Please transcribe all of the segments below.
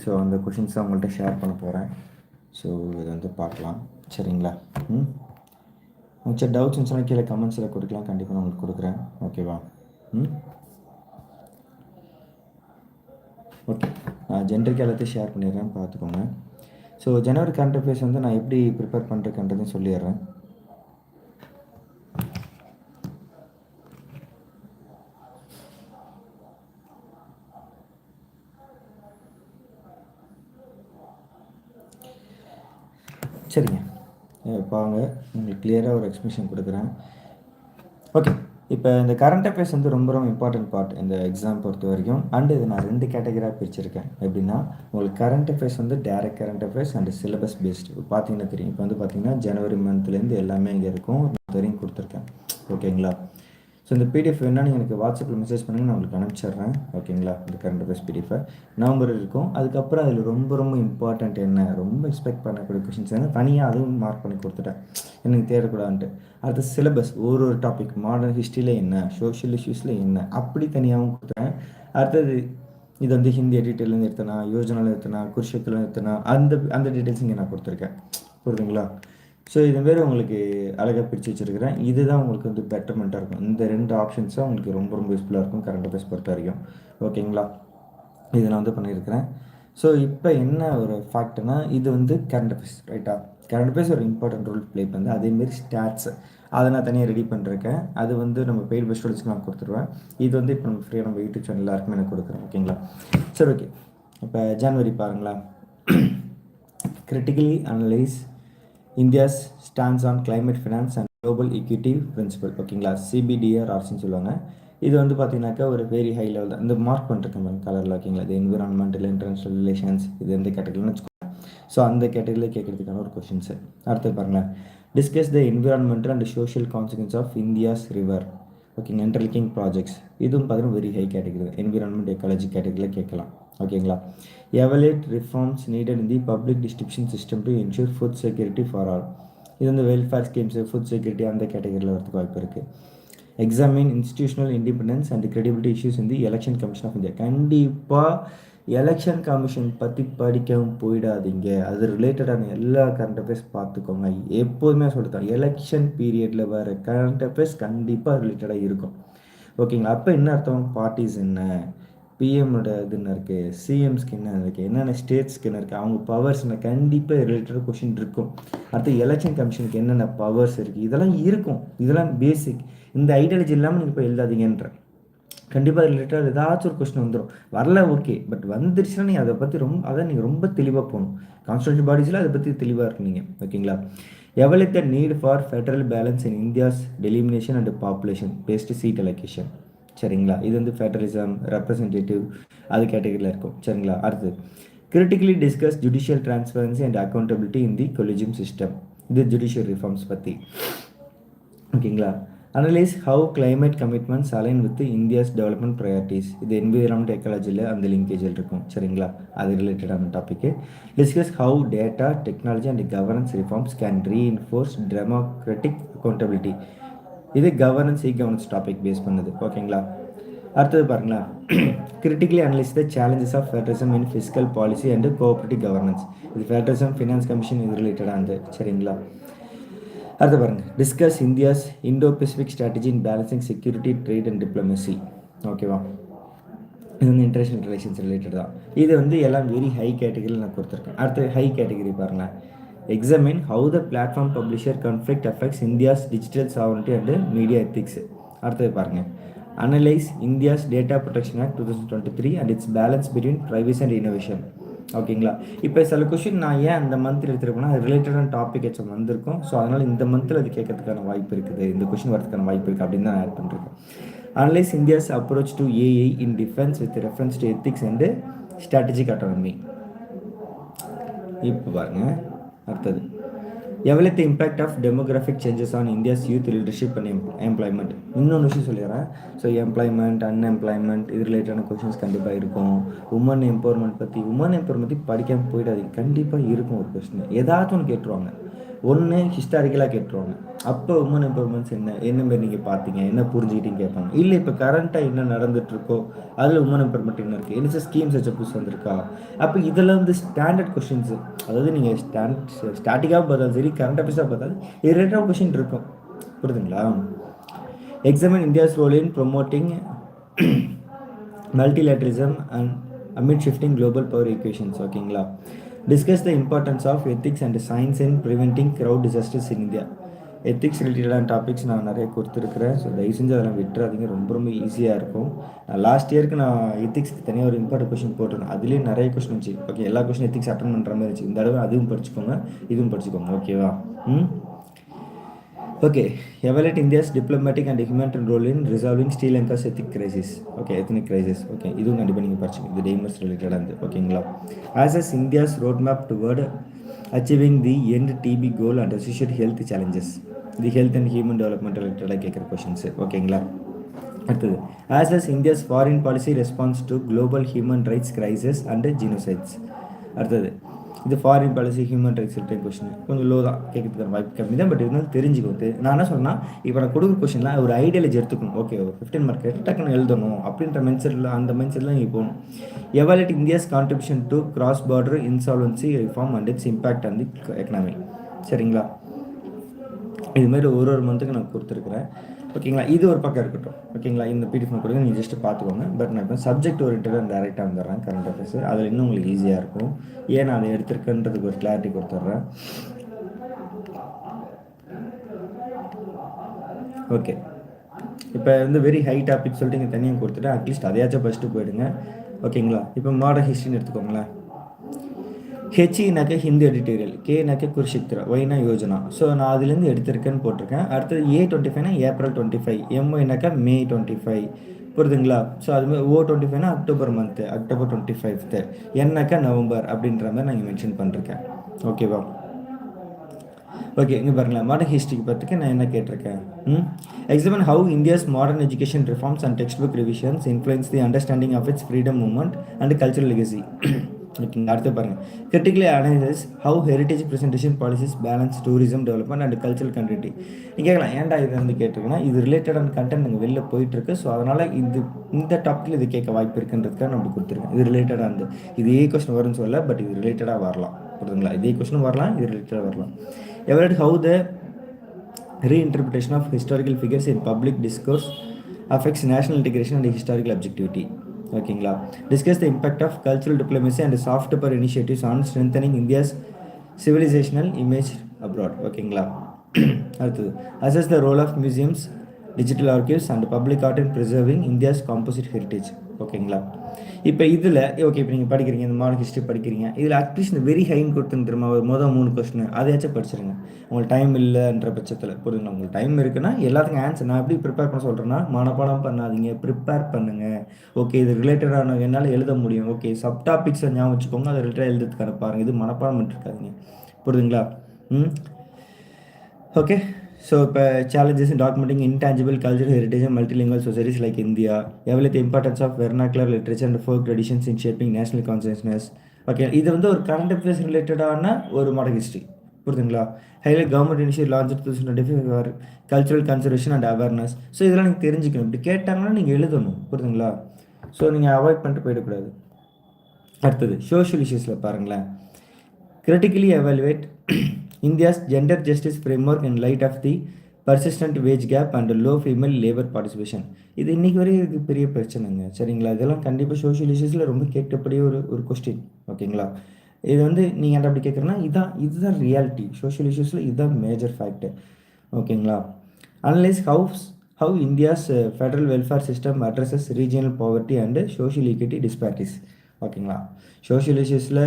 So அந்த கொஷின்ஸை உங்கள்கிட்ட share பண்ண போகிறேன். ஸோ இதை வந்து பார்க்கலாம், சரிங்களா? சரி, டவுட்ஸ் இருந்துச்சுன்னா கீழே கமெண்ட்ஸில் கொடுக்கலாம், கண்டிப்பாக நான் உங்களுக்கு கொடுக்குறேன். ஓகேவா? ஓகே, நான் ஜென்ரலுக்கு எல்லாத்தையும் ஷேர் பண்ணிடுறேன், பார்த்துக்கோங்க. ஸோ ஜனவரி கரண்ட் அஃபேர்ஸ் வந்து நான் எப்படி ப்ரிப்பேர் பண்ணுறேன்றதையும் சொல்லிடுறேன். சரிங்க, வாங்க உங்களுக்கு கிளியராக ஒரு எக்ஸ்பிளேஷன் கொடுக்குறேன். ஓகே, இப்போ இந்த கரண்ட் அஃபேர்ஸ் வந்து ரொம்ப ரொம்ப இம்பார்ட்டன்ட் பார்ட் இந்த எக்ஸாம் பொறுத்த வரைக்கும். அண்டு இது நான் 2 கேட்டகரியாக பிரிச்சிருக்கேன். எப்படின்னா, உங்களுக்கு கரண்ட் அஃபேர்ஸ் வந்து direct current affairs and syllabus based. பார்த்தீங்கன்னா தெரியும், இப்போ வந்து பார்த்தீங்கன்னா ஜனவரி மந்த்லேருந்து எல்லாமே இங்கே இருக்கும், நான் வரையும் கொடுத்துருக்கேன். ஓகேங்களா? ஸோ இந்த பிடிஎஃப் வேணால் நீங்கள் எனக்கு வாட்ஸ்அப்பில் மெசேஜ் பண்ணுங்கள், நான் உங்களுக்கு அனுப்பிச்சிட்றேன். ஓகேங்களா? இந்த கரண்ட் அஃபேர்ஸ் பிடிஎஃபை நவம்பர் இருக்கும். அதுக்கப்புறம் அதில் ரொம்ப ரொம்ப இம்பார்ட்டண்ட் என்ன, ரொம்ப எக்ஸ்பெக்ட் பண்ணக்கூடிய கொஷின்ஸ் என்ன, தனியாக அதுவும் மார்க் பண்ணி கொடுத்துட்டேன், எனக்கு தேடக்கூடாதுன்ட்டு. அடுத்து சிலபஸ் ஒரு டாபிக், மாடர்ன் ஹிஸ்ட்ரியில் என்ன, சோஷியல் இஷ்யூஸில் என்ன, அப்படி தனியாகவும் கொடுத்துட்டேன். அடுத்தது இது வந்து ஹிந்தி டீட்டெயிலேருந்து எடுத்தனா, யோஜனாவில் எடுத்தனா, குருஷத்தில் எடுத்தனா, அந்த டீட்டெயில்ஸ் இங்கே நான் கொடுத்துருக்கேன். புரியுதுங்களா? ஸோ இதுமாரி உங்களுக்கு அழகாக பிரித்து வச்சுருக்கிறேன். இதுதான் உங்களுக்கு வந்து பெட்டர்மெண்ட்டாக இருக்கும். இந்த 2 ஆப்ஷன்ஸும் உங்களுக்கு ரொம்ப ரொம்ப யூஸ்ஃபுல்லாக இருக்கும் கரண்ட் அஃபேர்ஸ் பொறுத்த வரைக்கும். ஓகேங்களா? இது நான் வந்து பண்ணியிருக்கிறேன். ஸோ இப்போ என்ன ஒரு ஃபேக்ட்னா, இது வந்து கரண்ட் அஃபேர்ஸ், ரைட்டா? கரண்ட் அஃபேர்ஸ் ஒரு இம்பார்ட்டன்ட் ரோல் ப்ளே பண்ணுது. அதேமாரி ஸ்டாட்ஸ் அதை நான் தனியாக ரெடி பண்ணிருக்கேன். அது வந்து நம்ம பெய்ட் பெஸ்ட் ஸ்டூடெண்ட்ஸ்க்கு நான் கொடுத்துருவேன். இது வந்து இப்போ நம்ம ஃப்ரீயாக நம்ம யூடியூப் சேனல் எல்லாருக்குமே நான் கொடுக்குறேன். ஓகேங்களா? சரி, ஓகே. இப்போ ஜனவரி பாருங்களா. Critically analyse India's stands on climate finance and global equity principle. ஓகேங்களா? சிபிடிஆர் ஆர்ஸ்ன்னு சொல்லுவாங்க. இது வந்து பார்த்தீங்கன்னாக்கா ஒரு வெரி ஹை லெவல் தான். இந்த மார்க் பண்ணிருக்கேன் கலரில். ஓகேங்களா? இது என்விரான்மெண்டல் இன்டர்நேஷனல் ரிலேஷன்ஸ், இது எந்த கேட்டகரின்னு வச்சுக்கோங்க. ஸோ அந்த கேட்டகரியில் கேட்கறதுக்கான ஒரு கொஷின்ஸு. அடுத்து பாருங்களேன், discuss the environmental and social consequences of India's river. ஓகேங்க, இன்டர்லிங்கிங் ப்ராஜெக்ட்ஸ். இதுவும் பார்த்தீங்கன்னா very high category, environment ecology கேட்டகரியில் கேட்கலாம். ஓகேங்களா? Evaluate reforms needed in the public distribution system to ensure food security for all. இது வந்து வெல்ஃபேர் ஸ்கீம்ஸு, ஃபுட் செக்யூரிட்டி அந்த கேட்டகரியில் வரதுக்கு வாய்ப்பு இருக்குது. Examine institutional independence and credibility issues இந்த எலெக்ஷன் கமிஷன் ஆஃப் இந்தியா. கண்டிப்பாக எலெக்ஷன் கமிஷன் பற்றி படிக்கவும் போயிடாதீங்க. அது ரிலேட்டடான எல்லா கரண்ட் அஃபேர்ஸ் பார்த்துக்கோங்க. எப்போதுமே சொல்லிட்டோம், எலெக்ஷன் பீரியடில் வர கரண்ட் அஃபேர்ஸ் கண்டிப்பாக ரிலேட்டடாக இருக்கும். ஓகேங்களா? அப்போ என்ன அர்த்தம், பார்ட்டிஸ் என்ன, பிஎம்மோட இது என்ன இருக்குது, சிஎம்ஸ்க்கு என்ன இருக்குது, என்னென்ன ஸ்டேட்ஸ்க்கு என்ன இருக்குது, அவங்க பவர்ஸ் என்ன, கண்டிப்பாக ரிலேட்டடாக கொஷின் இருக்கும். அடுத்து எலெக்ஷன் கமிஷனுக்கு என்னென்ன பவர்ஸ் இருக்குது, இதெல்லாம் இருக்கும். இதெல்லாம் பேசிக். இந்த ஐடியாலஜி இல்லாமல் நீங்கள் இப்போ எழுதாதீங்கன்ற, கண்டிப்பாக ரிலேட்டடாக ஏதாச்சும் ஒரு கொஸ்டின் வந்துடும். வரல ஓகே, பட் வந்துருச்சுன்னா நீங்கள் அதை பற்றி நீங்கள் ரொம்ப தெளிவாக போகணும். கான்ஸ்டியூஷன் பாடிஸில் அதை பற்றி தெளிவாக இருக்கு நீங்கள். ஓகேங்களா? Evaluate the need for federal balance in India's delimitation and population based seat allocation. சரிங்களா? இது வந்து ஃபெடரலிசம், ரெப்ரசன்டேட்டிவ் அது கேட்டகரியில் இருக்கும். சரிங்களா? அடுத்து critically discuss judicial transparency and accountability in the collegium system. இது ஜுடிஷியல் ரிஃபார்ம்ஸ் பற்றி. ஓகேங்களா? Analyse how climate commitments align with India's development priorities. இது என்விரான்மெண்ட் எக்காலஜியில் அந்த லிங்கேஜில் இருக்கும். சரிங்களா? அது ரிலேட்டடான topic. Discuss how data technology and governance reforms can reinforce democratic accountability. இது கவர்னன்ஸ் கவர்னன்ஸ் டாபிக் பேஸ் பண்ணுது. ஓகேங்களா? அடுத்தது பாருங்களா, critically analyse the challenges of federalism in fiscal policy and cooperative governance. இது ஃபெடரலிசம் ஃபினான்ஸ் கமிஷன் இது ரிலேட்டடானது. சரிங்களா? அடுத்து பாருங்கள், discuss India's Indo Pacific strategy in balancing security, trade and diplomacy. ஓகேவா? இது வந்து இன்டர்நேஷனல் ரிலேஷன்ஸ் ரிலேட்டட் தான். இது வந்து எல்லாம் வெரி ஹை கேட்டகரியில் நான் கொடுத்துருக்கேன். அடுத்து ஹை கேட்டகரி பாருங்கள், examine how the platform publisher conflict affects India's digital sovereignty and media ethics. அடுத்தது பாருங்க, analyze India's Data Protection Act 2023 and its balance between privacy and innovation. ஓகேங்களா? இப்போ சில கொஷின் நான் ஏன் அந்த மந்த்தில் எடுத்துருக்கேன்னா, அது ரிலேட்டடான டாபிக் எச்சம் வந்திருக்கும். ஸோ அதனால் இந்த மந்தில் அது கேட்கறதுக்கான வாய்ப்பு இருக்குது, இந்த கொஷின் வரதுக்கான வாய்ப்பு இருக்குது அப்படின்னு தான் ஆட் பண்ணிருக்கேன். Analyse India's approach to AI in defence with reference to ethics and strategic autonomy. இப்போ பாருங்க, அடுத்தது evaluate the impact of demographic changes on India's youth leadership and employment. இன்னொன்று விஷயம் சொல்லிடுறேன். ஸோ எம்ப்ளாய்மெண்ட், அன்எம்ப்ளாய்மெண்ட் இது ரிலேட்டடான கொஷின்ஸ் கண்டிப்பாக இருக்கும். உமன் எம்பவர்மெண்ட் பற்றி படிக்காமல் போயிடாதீங்க, கண்டிப்பாக இருக்கும் ஒரு கொஸ்டின், ஏதாச்சும் ஒன்று கேட்டுருவாங்க. ஒன்று ஹிஸ்டாரிக்கலாக கேட்டுருவாங்க. அப்போ உமன் எம்பவர்மெண்ட்ஸ் என்ன மாரி நீங்கள் பார்த்தீங்க, என்ன புரிஞ்சுக்கிட்டீங்க கேட்பாங்க. இல்லை இப்போ கரண்ட்டாக என்ன நடந்துகிட்ருக்கோ அதில் உமன் எம்பவர்மெண்ட் என்ன இருக்குது, என்ன ஸ்கீம்ஸ் வச்ச புதுசு வந்திருக்கா. அப்போ இதெல்லாம் வந்து ஸ்டாண்டர்ட் கொஷின்ஸு. அதாவது நீங்கள் ஸ்டாட்டிக்காக பார்த்தாலும் சரி, கரண்ட் அஃபேர்ஸாக பார்த்தாலும் இது ரிலேட்டடாக கொஷின் இருக்கும். புரியுதுங்களா? Examine India's role in promoting multilateralism and amid shifting global power equations. ஓகேங்களா? Discuss the importance of ethics and science in preventing crowd disasters in India. Ethics ரிலேட்டடான டாபிக்ஸ் நான் நிறைய கொடுத்துருக்குறேன். ஸோ தயவு செஞ்சு அதெல்லாம் விட்டுறாதீங்க, ரொம்ப ரொம்ப ஈஸியாக இருக்கும். லாஸ்ட் இயருக்கு நான் எத்திக்ஸ்க்கு தனியாக ஒரு இம்பார்ட்டன்ட் கொஸ்டின் போட்டிருந்தேன். அதுலேயும் நிறைய கொஸ்டின் இருந்துச்சு. ஓகே, எல்லா கொஸ்டின் எத்திக்ஸ் அட்டன் பண்ணுற மாதிரி இருந்துச்சு. இந்த தடவை அதுவும் படிச்சுக்கோங்க, இதுவும் படிச்சுக்கோங்க. ஓகேவா? Okay, evaluate India's diplomatic and humanitarian role in resolving Sri Lanka's ethnic crisis. Okay, ethnic crisis. Okay, இதுவும் கண்டிப்பாக நீங்கள் படிச்சுக்கோங்க. இது டேமர்ஸ் ரிலேட்டடாக இருந்து. ஓகேங்களா? Assess India's roadmap toward achieving the end TB goal and associated health challenges. The health and human development ரிலேட்டடாக கேட்குற கொஷின்ஸு. ஓகேங்களா? அடுத்தது, Assess India's foreign policy response to global human rights crisis and genocides. அடுத்தது, இது foreign policy human rights related question. கொஞ்சம் low தான், கேட்கறதுக்கான வாய்ப்பு கம்மி தான். பட் இருந்தாலும் தெரிஞ்சுக்கோது. நான் என்ன சொன்னால், இப்போ நான் கொடுக்குற கொஸ்டின்லாம் ஒரு ஐடியாலஜி எடுத்துக்கணும். ஓகே, ஒரு 15 மார்க் டக்குன்னு எழுதணும் அப்படின்ற மைண்ட் அந்த மைண்ட் செட்டில் நீங்கள் போகணும். Evaluate India's contribution to cross border insolvency reform and it's impact on the economy. சரிங்களா? இதுமாரி ஒரு மந்த்துக்கு நான் கொடுத்துருக்குறேன். ஓகேங்களா? இது ஒரு பக்கம் இருக்கட்டும். ஓகேங்களா? இந்த பிடிஎஃப் கொடுங்க, நீங்கள் ஜஸ்ட்டு பார்த்துக்கோங்க. பட் நான் இப்போ சப்ஜெக்ட் ஓரியன்டாக டேரெக்டாக வந்துடுறேன். கரண்ட் அஃபேர்ஸ் அதில் இன்னும் உங்களுக்கு ஈஸியாக இருக்கும். ஏன் நான் அதை எடுத்திருக்கேன்றதுக்கு ஒரு கிளாரிட்டி கொடுத்துட்றேன். ஓகே, இப்போ வந்து வெரி ஹை டாபிக் சொல்லிட்டு இங்கே தனியாக கொடுத்துட்டு அட்லீஸ்ட் அதையாச்சும் ஃபஸ்ட்டு போயிடுங்க. ஓகேங்களா? இப்போ மாடர்ன் ஹிஸ்ட்ரின்னு எடுத்துக்கோங்களேன். ஹெச்இனாக்க ஹிந்து எடிட்டோரியல், கேனாக்க குருஷித்ரா, ஒய்னா யோஜனா. ஸோ நான் அதுலேருந்து எடுத்திருக்கேன்னு போட்டிருக்கேன். அடுத்தது A25னா ஏப்ரல் 25, எம்ஒய்னாக்கா மே 25. புரியுதுங்களா? ஸோ அதுமாதிரி O25னா அக்டோபர் மந்த்து, அக்டோபர் 25, என்னாக்கா நவம்பர் அப்படின்ற மாதிரி நான் இங்கே மென்ஷன் பண்ணிருக்கேன். ஓகேவா? ஓகே, இங்கே பாருங்களேன். மாடர்ன் ஹிஸ்ட்ரிக்கு பார்த்துக்க நான் என்ன கேட்டிருக்கேன். Examine how India's modern education reforms and textbook revisions influence the understanding of its freedom movement and cultural legacy. ஓகேங்க, அடுத்து பாருங்கள். Critically analyse how heritage presentation policies balance tourism development and cultural continuity. நீங்கள் கேட்கலாம், ஏன்டா இது வந்து கேட்டிருக்கேன்னா, இது ரிலேட்டடான கண்டென்ட் நாங்கள் வெளில போயிட்டுருக்கு. ஸோ அதனால் இந்த டாப்பிக்கில் இது கேட்க வாய்ப்பு இருக்குன்றதுக்காக நம்ம கொடுத்துருக்கேன். இது ரிலேட்டடாக இருந்து இதே கொஸ்டின் வரும்னு சொல்லலை, பட் இது ரிலேட்டடாக வரலாம். புரியுதுங்களா? இதே கொஸ்டின் வரலாம், இது ரிலேட்டடாக வரலாம். Evaluate how the reinterpretation of historical figures in public discourse affects national integration and historical objectivity. ஓகேங்களா? Discuss the impact of cultural diplomacy and soft power initiatives on strengthening India's civilisational image abroad. ஓகேங்களா? அடுத்தது, assess the role of museums, digital archives and public art in preserving India's composite heritage. ஓகேங்களா? இப்போ இதில் okay, இப்போ நீங்கள் படிக்கிறீங்க, இந்த modern history படிக்கிறீங்க. இதில் அட்லீஸ்ட் இந்த வெரி ஹைன்னு கொடுத்துன்னு திரும்ப ஒரு மொதல் 3 கொஸ்டின் அதையாச்சும் படிச்சிருங்க. உங்களுக்கு டைம் இல்லைன்ற பட்சத்தில். புரியுதுங்களா? உங்களுக்கு டைம் இருக்குன்னா எல்லாத்துக்கும் ஆன்சர் நான் எப்படி ப்ரிப்பேர் பண்ண சொல்கிறேன்னா, மனப்பாடம் பண்ணாதீங்க, ப்ரிப்பேர் பண்ணுங்கள். ஓகே, இது ரிலேட்டடான என்னால் எழுத முடியும். ஓகே, சப் டாபிக்ஸை ஞாபகம் வச்சுக்கோங்க, அதை ரிலேட்டடாக எழுதுறதுக்கான பாருங்கள். இது மனப்பாடம் பண்ணிருக்காதீங்க. புரியுதுங்களா? ஓகே, ஸோ இப்போ challenges in documenting intangible cultural heritage and multilingual societies like India. Evaluate the importance of vernacular literature and folk traditions in shaping national consciousness. Okay, இது வந்து ஒரு கரண்ட் அஃபேர்ஸ் ரிலேட்டடான ஒரு மாடர்ன் ஹிஸ்ட்ரி. புரியுதுங்களா? Highlight government initiate launch 2025 cultural conservation and awareness. So இதெல்லாம் நீங்கள் தெரிஞ்சுக்கணும். இப்படி கேட்டாங்கன்னா நீங்கள் எழுதணும். புரியுதுங்களா? ஸோ நீங்கள் அவாய்ட் பண்ணிட்டு போயிடக்கூடாது. அடுத்தது, சோஷியல் இஷ்யூஸில் பாருங்களேன். Critically evaluate India's gender justice framework in light of the persistent wage gap and low female labor participation. இது இன்றைக்கி வரையும் இதுக்கு பெரிய பிரச்சனைங்க. சரிங்களா? இதெல்லாம் கண்டிப்பாக சோஷியல் இஷ்யூஸில் ரொம்ப கேட்கப்படிய ஒரு கொஸ்டின். ஓகேங்களா? இது வந்து நீங்கள் என்ன அப்படி கேட்குறேன்னா, இதுதான் ரியாலிட்டி. சோஷியல் இஷ்யூஸில் இதுதான் மேஜர் ஃபேக்டர். ஓகேங்களா? Analyse how India's federal welfare system addresses regional poverty and social equity disparities. ஓகேங்களா? சோஷியல் இஷ்யூஸில்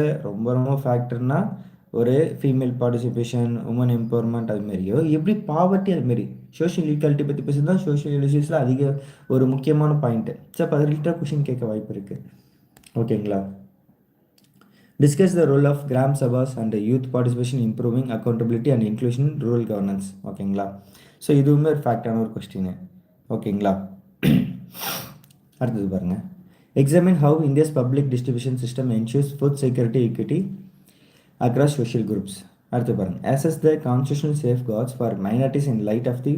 ரொம்ப ஃபேக்டர்னா ஒரு ஃபீமேல் பார்ட்டிசிபேஷன், உமன் எம்பவர்மெண்ட், அதுமாரியோ எப்படி பாவர்ட்டி அதுமாரி சோஷியல் ஈக்வாலிட்டி பற்றி பேசுகிறது தான் சோஷியல் இஷ்யூஸில் அதிக ஒரு முக்கியமான பாயிண்ட்டு. ஸோ அப்போ அது ரிலேட்டடாக கொஷின் கேட்க வாய்ப்பு இருக்குது. ஓகேங்களா? Discuss the role of Gram சபாஸ் and youth participation improving accountability and inclusion rural governance. ஓகேங்களா? ஸோ இதுவுமே ஒரு ஃபேக்டான ஒரு கொஸ்டின். ஓகேங்களா? அடுத்தது பாருங்கள். Examine how India's public distribution system ensures food security equity across social groups. அடுத்து பாருங்கள், assess the constitutional safeguards for minorities in light of the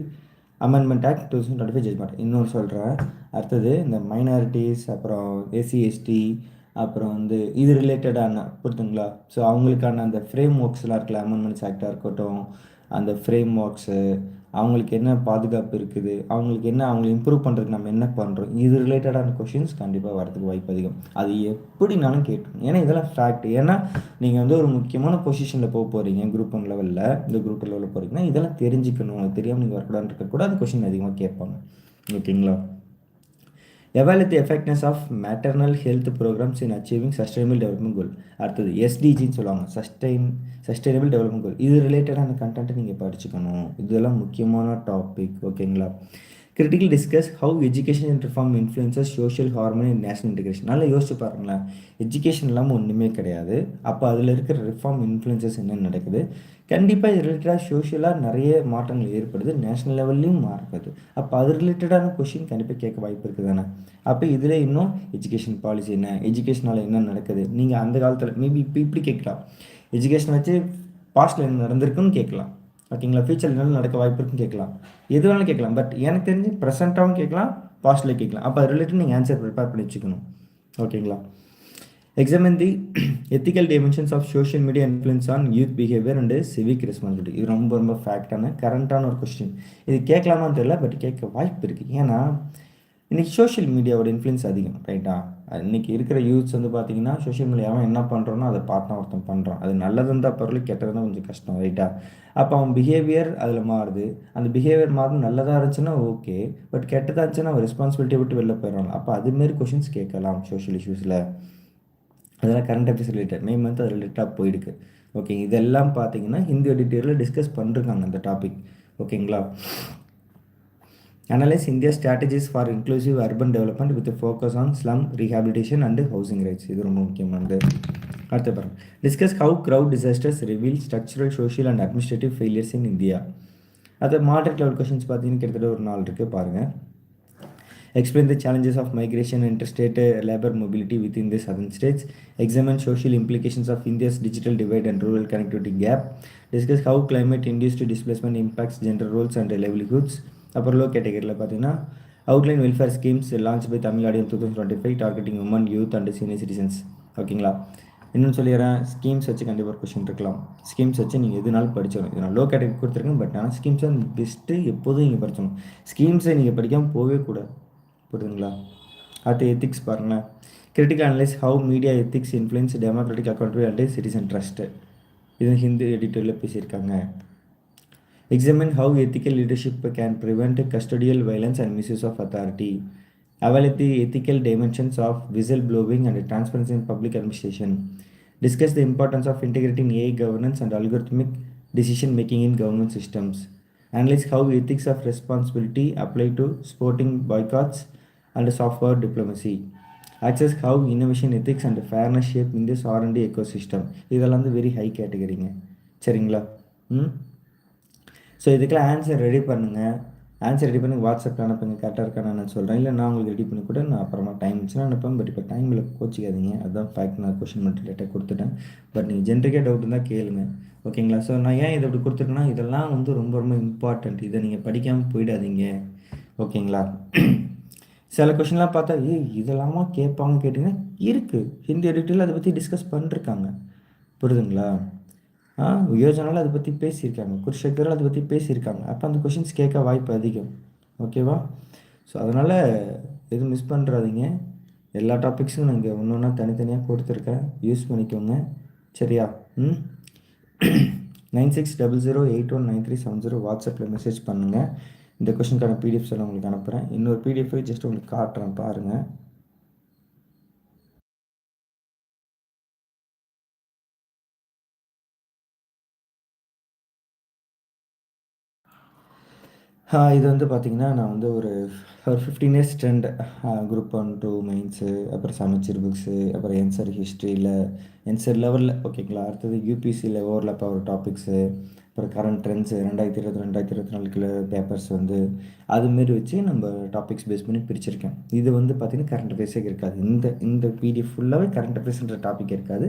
amendment act 2025 judgment. இன்னொன்று சொல்கிறேன். அடுத்தது இந்த மைனாரிட்டிஸ், அப்புறம் எஸ்சி எஸ்டி, அப்புறம் வந்து இது ரிலேட்டடான புரியுதுங்களா. ஸோ அவங்களுக்கான அந்த ஃப்ரேம் ஒர்க்ஸ்லாம் இருக்குல்ல, அமெண்ட்மெண்ட்ஸ் ஆக்டாக இருக்கட்டும், அந்த ஃப்ரேம் ஒர்க்ஸு, அவங்களுக்கு என்ன பாதுகாப்பு இருக்குது, அவங்களுக்கு என்ன, அவங்களை இம்ப்ரூவ் பண்ணுறதுக்கு நம்ம என்ன பண்ணுறோம், இது ரிலேட்டடான கொஷின்ஸ் கண்டிப்பாக வரதுக்கு வாய்ப்பு அதிகம். அது எப்படினாலும் கேட்டோம், ஏன்னா இதெல்லாம் ஃபேக்ட். ஏன்னா நீங்கள் வந்து ஒரு முக்கியமான பொசிஷனில் போக போகிறீங்க, குரூப் 1 லெவலில், இந்த குரூப் 2 லெவலில் போகிறீங்கன்னா இதெல்லாம் தெரிஞ்சுக்கணும். அது தெரியாமல் நீங்கள் வரக்கூடாதுன்னு இருக்கக்கூடாது. கொஷின் அதிகமாக கேட்பாங்க. ஓகேங்களா. Evaluate the effectiveness of maternal health programmes in achieving sustainable development goal. அடுத்தது எஸ்டிஜின்னு சொல்லுவாங்க, சஸ்டைனபிள் டெவலப்மெண்ட் கோல். இது ரிலேட்டடான கண்டென்ட்டை நீங்கள் படிச்சுக்கணும். இதெல்லாம் முக்கியமான டாபிக். ஓகேங்களா. Critical discuss how education and reform influences social harmony and national integration. நல்லா யோசிச்சு பாருங்களேன். எஜுகேஷன் இல்லாமல் ஒன்றுமே கிடையாது. அப்போ அதில் இருக்கிற ரிஃபார்ம் இன்ஃப்ளூயன்சஸ் என்ன நடக்குது, கண்டிப்பாக இது ரிலேட்டடாக சோஷியலாக நிறைய மாற்றங்கள் ஏற்படுது, நேஷனல் லெவல்லையும் மாறுது. அப்போ அது ரிலேட்டடான கொஷின் கண்டிப்பாக கேட்க வாய்ப்பு இருக்குது தானே. அப்போ இதில் இன்னும் எஜுகேஷன் பாலிசி என்ன, எஜுகேஷனால் என்ன நடக்குது, நீங்கள் அந்த காலத்தில் மேபி இப்படி கேட்கலாம். எஜுகேஷன் வச்சு பாஸ்ட்டில் என்ன நடந்திருக்குன்னு கேட்கலாம். ஓகேங்களா. ஃபியூச்சர் என்ன நடக்க வாய்ப்பு இருக்குன்னு கேட்கலாம். எது வேணாலும் கேட்கலாம். பட் எனக்கு தெரிஞ்சு ப்ரெசென்ட்டாகவும் கேட்கலாம், பாஸ்ட்டில் கேட்கலாம். அப்போ அது ரிலேட்டட் நீங்கள் ஆன்சர் ப்ரிப்பேர் பண்ணி வச்சுக்கணும். ஓகேங்களா. Examine the ethical dimensions of social media influence on youth behaviour and civic responsibility. இது ரொம்ப ரொம்ப ஃபேக்டான கரண்ட்டான ஒரு கொஸ்டின். இது கேட்கலாமான்னு தெரியல, பட் கேட்க வாய்ப்பு இருக்குது. ஏன்னா இன்றைக்கி சோஷியல் மீடியாவோட இன்ஃப்ளூயன்ஸ் அதிகம், ரைட்டா. இன்றைக்கி இருக்கிற யூத்ஸ் வந்து பார்த்திங்கன்னா சோஷியல் மீடியாவும் என்ன பண்ணுறோன்னா அதை பார்த்து தான் ஒருத்தன் பண்ணுறான். அது நல்லது இருந்தால் பொருள், கெட்டது தான் கொஞ்சம் கஷ்டம், ரைட்டா. அப்போ அவன் பிஹேவியர் அதில் மாறுது. அந்த பிஹேவியர் மாறும், நல்லதாக இருந்துச்சுன்னா ஓகே, பட் கெட்டதாக இருந்துச்சுன்னா அவன் ரெஸ்பான்சிபிலிட்டியை விட்டு வெளில போயிடறான். அப்போ அதுமாரி கொஷின்ஸ் கேட்கலாம் சோஷியல் இஷ்யூஸில். அதெல்லாம் current affairs related, May month அது ரிலேட்டடாக போயிருக்கு. ஓகே, இதெல்லாம் பார்த்தீங்கன்னா ஹிந்தி எடிட்டோரியலில் டிஸ்கஸ் பண்ணிருக்காங்க அந்த டாபிக். ஓகேங்களா. Analyse India strategies for inclusive urban development with focus on slum rehabilitation and housing rights. இது ரொம்ப முக்கியமானது. அடுத்த பாருங்க, discuss how crowd disasters reveal structural, social and administrative failures in India. அது மாடரேட் லெவல் கொஷின்ஸ் பார்த்தீங்கன்னா கிட்டத்தட்ட ஒரு 4 இருக்குது பாருங்கள். Explain the challenges of migration and interstate labor mobility within the southern states. Examine social implications of India's digital divide and rural connectivity gap. Discuss how climate-induced displacement impacts gender roles and livelihoods. Upper low category பார்த்தீங்கன்னா outline welfare schemes launched by Tamil Nadu in 2025 targeting women, youth and senior citizens. ஓகேங்களா. இன்னும் சொல்லிடுறேன், schemes வச்சு கண்டிப்பாக ஒரு question இருக்கலாம். Schemes வச்சு நீங்கள் எதுனாலும் படிச்சிடணும். இது நான் லோ கேட்டகரி கொடுத்துருக்கேன், பட் ஆனால் ஸ்கீம்ஸ் தான் பெஸ்ட்டு, எப்போதும் நீங்கள் படிச்சணும். ஸ்கீம்ஸை நீங்கள் படிக்காமல் போகவே கூடாது, புரியுதுங்களா. அடுத்து எத்திக்ஸ் பாருங்களேன். Critical analyse how media ethics influence democratic accountability and citizen trust. இது ஹிந்தி எடிட்டோரியில் பேசியிருக்காங்க. Examine how ethical leadership can prevent custodial violence and misuse of authority. Evaluate the ethical dimensions of whistle-blowing and transparency in public administration. Discuss the importance of integrating AI governance and algorithmic decision-making in government systems. Analyze how ethics of responsibility apply to sporting boycotts and software diplomacy. Access how innovation ethics and fairness shape in this R&D ecosystem. இதெல்லாம் வந்து very high கேட்டகரிங்க, சரிங்களா. So இதுக்கெல்லாம் answer ready பண்ணுங்கள். Answer ready பண்ணி வாட்ஸ்அப்பில் அனுப்புங்க, கரெக்டாக இருக்கான்னு நான் சொல்கிறேன். இல்லை நான் உங்களுக்கு ரெடி பண்ணி கூட நான் அப்புறமா டைம் இருந்துச்சுன்னா அனுப்பேன். பட் இப்போ டைமில் கோச்சிக்காதீங்க, அதுதான் ஃபேக்ட். நான் கொஷின் மட்டும் லேட்டாக கொடுத்துட்டேன். பட் நீங்கள் ஜென்ரிக்காக டவுட் இருந்தால் கேளுங்க, ஓகேங்களா. ஸோ நான் ஏன் இதை இப்படி கொடுத்துருக்கேன்னா, இதெல்லாம் வந்து ரொம்ப ரொம்ப இம்பார்ட்டண்ட். இதை நீங்கள் படிக்காமல் போயிடாதீங்க, ஓகேங்களா. சில கொஷின்லாம் பார்த்தா இதெல்லாமா கேட்பாங்க கேட்டிங்கன்னா இருக்குது. ஹிந்தி எடிட்டரில் அதை பற்றி டிஸ்கஸ் பண்ணிருக்காங்க, புரியுதுங்களா. யோஜனாவில் அதை பற்றி பேசியிருக்காங்க, குருஷேத்திரில் அதை பற்றி பேசியிருக்காங்க. அப்போ அந்த கொஷின்ஸ் கேட்க வாய்ப்பு அதிகம், ஓகேவா. ஸோ அதனால் எதுவும் மிஸ் பண்ணுறாதீங்க. எல்லா டாபிக்ஸும் நான் இங்கே ஒன்று ஒன்றா தனித்தனியாக கொடுத்துருக்கேன், யூஸ் பண்ணிக்கோங்க, சரியா. 9600819370 வாட்ஸ்அப்பில் மெசேஜ் பண்ணுங்கள். இந்த கொஷினுக்கான பிடிஎஃப்ஸ் எல்லாம் உங்களுக்கு அனுப்புகிறேன். இன்னொரு பிடிஎஃப் ஜஸ்ட் உங்களுக்கு காட்டுறேன் பாருங்கள். இது வந்து பார்த்திங்கன்னா நான் வந்து ஒரு 15 இயர்ஸ் ட்ரெண்ட், குரூப் 1 2 மெயின்ஸு, அப்புறம் சமச்சீர் புக்ஸு, அப்புறம் என்சர் ஹிஸ்ட்ரியில் என்சர் லெவலில், ஓகேங்களா. அடுத்தது யூபிசியில் ஓவர்லாப் ஆகிற டாபிக்ஸு, அப்புறம் கரண்ட் ட்ரெண்ட்ஸு 2020-2024 பேப்பர்ஸ் வந்து அதுமாரி வச்சு நம்ம டாபிக்ஸ் பேஸ் பண்ணி பிரிச்சிருக்கேன். இது வந்து பார்த்திங்கன்னா கரண்ட் அஃபேர்ஸே இருக்காது. இந்த பிடிஎஃப் ஃபுல்லாகவே கரண்ட் அஃபேர்ஸ்ன்ற டாபிக் இருக்காது.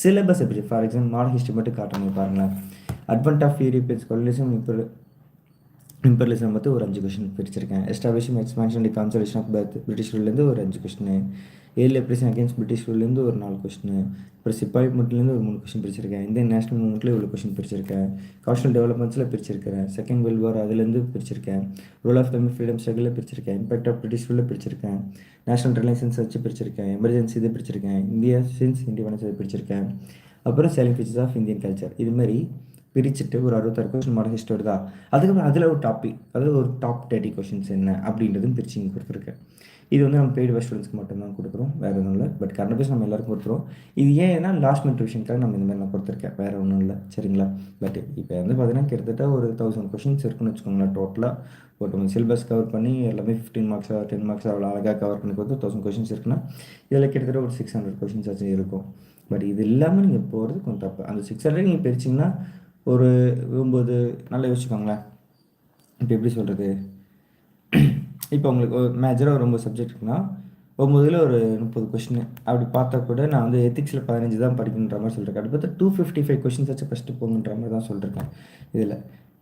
சிலபஸ் எப்படி, ஃபார் எக்ஸாம்பிள் மாடர்ன் ஹிஸ்ட்ரி மட்டும் காட்டுறேன் பாருங்களேன். Advent of European colonialism imperialism வந்து ஒரு 5 கொஸ்டின் பிரிச்சிருக்கேன். Establishment expansion the consolidation of British ரூல்லேருந்து ஒரு 5 question, early repression against British ரூல்லேருந்து ஒரு 4 கொஸ்டின், அப்புறம் சிப்பாய் மூவ்மெண்ட்லேருந்து ஒரு 3 கொஸ்டின் பிரிச்சிருக்கேன். இந்தியன் நேஷனல் மூவ்மெண்ட்டில் இவ்வளோ கொஸ்டின் பிரிச்சிருக்கேன். கல்ச்சுரல் டெவலப்மெண்ட்ஸில் பிரிச்சிருக்கேன். செகண்ட் வேர்ல்டு வார் அதுலேருந்து பிரிச்சிருக்கேன். ரோல் ஆஃப் தமிழ் ஃப்ரீடம் ஸ்ட்ரகிளில் பிரிச்சிருக்கேன். இம்பாக்ட் ஆஃப் பிரிட்டிஷ் ரூலில் பிரிச்சிருக்கேன். நேஷனல் ரிலேஷன்ஸ் வச்சு பிரிச்சிருக்கேன். எமர்ஜென்சி இதை பிரிச்சிருக்கேன். இந்தியா சின்ஸ் இண்டிபெண்டன்ஸ் இதை பிரிச்சிருக்கேன். அப்புறம் salient features of Indian culture. இதுமாதிரி பிரிச்சுட்டு ஒரு 66 கொஸ்டின் மாடல் ஹிஸ்ட்ரி வருதா, அதுக்கப்புறம் அதில் ஒரு டாபிக், அதாவது ஒரு டாப் 30 கொஸ்டின்ஸ் என்ன அப்படின்றதும் பிரிச்சு இங்கே கொடுத்துருக்கேன். இது வந்து நம்ம பெய்டு ஸ்டூடெண்ட்ஸ்க்கு மட்டும்தான் கொடுக்குறோம், வேறு எதுவும் இல்லை. பட் கரண்ட் அஃபேர்ஸ் நம்ம எல்லாருக்கும் கொடுத்துருவோம். இது ஏன்னா லாஸ்ட் மினிட் விஷயத்துக்காக நம்ம இந்த மாதிரி நான் கொடுத்துருக்கேன், வேறு ஒன்றும் இல்லை. சரிங்களா? பட் இப்போ வந்து பார்த்தீங்கன்னா கிட்டத்தட்ட ஒரு 1000 கொஸ்டின்ஸ் இருக்குன்னு வச்சுக்கோங்களேன். டோட்டலாக ஒரு சிலபஸ் கவர் பண்ணி எல்லாமே 15 மார்க்ஸாக 10 மார்க்ஸ் அவ்வளோ அழகாக கவர் பண்ணி கொடுத்து 1000 கொஸ்டின்ஸ் இருக்குன்னா இதில் கிட்டத்தட்ட ஒரு 600 கொஸ்டின்ஸ் ஆச்சும் இருக்கும். பட் இது இல்லாமல் நீங்கள் போகிறது கொஞ்சம் தப்பு. அந்த 600 நீங்கள் பிரிச்சிங்கன்னா ஒரு 9, நல்லா யோசிச்சுக்கோங்களேன். இப்போ எப்படி சொல்கிறது, இப்போ உங்களுக்கு ஒரு மேஜராக ஒரு 9 சப்ஜெக்ட் இருக்குன்னா 9ல் ஒரு 30 கொஸ்டின் அப்படி பார்த்தா கூட நான் வந்து எத்திக்ஸில் 15 தான் படிக்கணுன்ற மாதிரி சொல்லியிருக்கேன். அடுத்து 255 கொஸ்டின்ஸ் வச்சு ஃபஸ்ட்டு போகணுன்ற மாதிரி தான் சொல்லியிருக்கேன் இதில்.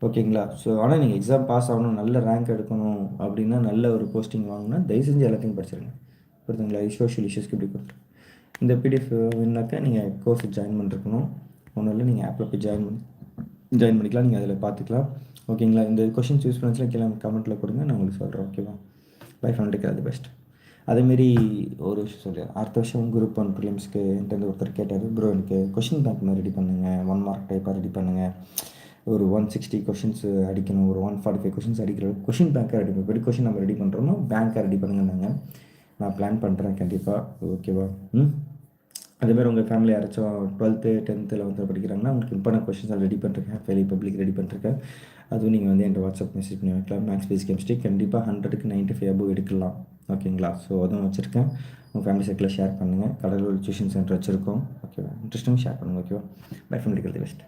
ஓகேங்களா? ஸோ ஆனால் நீங்கள் எக்ஸாம் பாஸ் ஆகணும், நல்ல ரேங்க் எடுக்கணும் அப்படின்னா, நல்ல ஒரு போஸ்டிங் வாங்கினா தயவு செஞ்சு எல்லாத்தையும் படிச்சிருங்க. புரியுதுங்களா? சோஷியல் இஷ்யூஸ்க்கு இப்படி கொடுத்துருக்கேன். இந்த பிடிஎஃப் வேணுனாக்கா நீங்கள் கோர்ஸ் ஜாயின் பண்ணிருக்கணும். ஒன்றும் இல்லை, நீங்கள் ஆப்பில் போய் ஜாயின் பண்ணிக்கலாம். நீங்கள் அதில் பார்த்துக்கலாம். ஓகேங்களா? இந்த கொஷின்ஸ் யூஸ் பண்ணிச்சுலாம் கீழே கமெண்ட்டில் கொடுங்க, நான் உங்களுக்கு சொல்கிறேன். ஓகேவா? பை ஃபேமிலிக்கு அது பெஸ்ட். அதேமாரி ஒரு விஷயம் சொல்கிறேன். அடுத்த வருஷம் குரூப் 1 ப்ரிலிம்ஸ்க்கு என்கிட்ட ஒருத்தர் கேட்டார், ப்ரோ எனக்கு கொஷின் பேங்க் மாதிரி ரெடி பண்ணுங்கள், 1 மார்க் டைப்பாக ரெடி பண்ணுங்கள், ஒரு 160 கொஷின்ஸ் அடிக்கணும், ஒரு 145 கொஷின்ஸ் அடிக்கிற கொஷின் பேங்க்காக ரெடி பண்ணி கொஷின் நம்ம ரெடி பண்ணுறோமோ பேங்க்காக ரெடி பண்ணுங்கன்னாங்க. நான் பிளான் பண்ணுறேன் கண்டிப்பாக. ஓகேவா? அதேமாதிரி உங்கள் ஃபேமிலி யாராச்சும் 12th 10th 11th படிக்கிறாங்கன்னா உங்களுக்கு இம்பார்ட்டன்ட் கொஷின்ஸ் ரெடி பண்ணிருக்கேன், ஃபெயிலி பப்ளிக் ரெடி பண்ணிருக்கேன். அதுவும் நீங்கள் வந்து என்கிட்ட வாட்ஸ்அப் மெசேஜ் பண்ணி வைக்கலாம். மேக்ஸ் பேஸ் கெமிஸ்ட்ரி கண்டிப்பாக 100க்கு 95 அபோவ் எடுக்கலாம். ஓகேங்களா? ஸோ அதுவும் வச்சுருக்கேன். உங்கள் ஃபேமிலி சர்க்கிளில் ஷேர் பண்ணுங்கள். கடலூர் டியூஷன் சென்டர் வச்சுருக்கோம். ஓகேவா? இன்ட்ரெஸ்டிங் ஷேர் பண்ணுங்கள். ஓகேவா? பை ஃபேமிலிக்கு பெஸ்ட்.